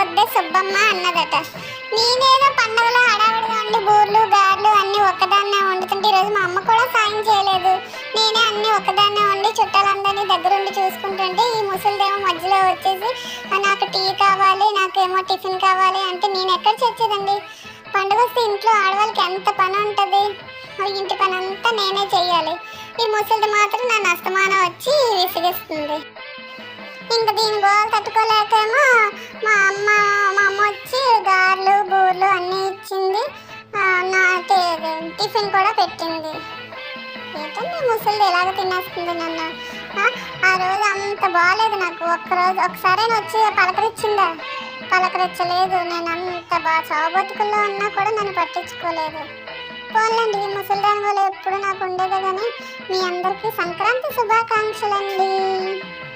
కొద్దే సుబ్బమ్మ అన్నదట. నేనేదో పండగలో హడావిడిగా ఉండి బూర్లు గారెలు అన్నీ ఒక్కదాన్నే వండుతుంటే ఈరోజు మా అమ్మ కూడా సాయం చేయలేదు. నేనే అన్నీ ఒక్కదాన్నే వండి చుట్టాలందరినీ దగ్గరుండి చూసుకుంటుంటే ఈ ముసలిదేమో మధ్యలో వచ్చేసి నాకు టీ కావాలి, నాకేమో టిఫిన్ కావాలి అంటే నేను ఎక్కడ చచ్చేదండి. పండుగ వస్తే ఇంట్లో ఆడవాళ్ళకి ఎంత పని ఉంటుంది, ఇంటి పని అంతా నేనే చెయ్యాలి. ఈ ముసలిది మాత్రం నన్ను అస్తమానం వచ్చి విసిగిస్తుంది. ఇంకా దీని గోలు తట్టుకోలేకేమో మా అమ్మ వచ్చి గారెలు బూర్లు అన్నీ ఇచ్చింది. నా టిఫిన్ కూడా పెట్టింది. ఏంటంటే ముసలిది ఎలాగ తినేస్తుంది నన్ను. ఆ రోజు అంత బాగాలేదు నాకు. ఒకసారి వచ్చి పలకరించిందా? పలకరించలేదు. నేను అంత బాగా చావబతుకుల్లో ఉన్నా కూడా నన్ను పట్టించుకోలేదు. పోన్లండి, ఈ ముసలిదాని వల్ల ఎప్పుడు నాకు ఉండేదే. కానీ మీ అందరికీ సంక్రాంతి శుభాకాంక్షలండి.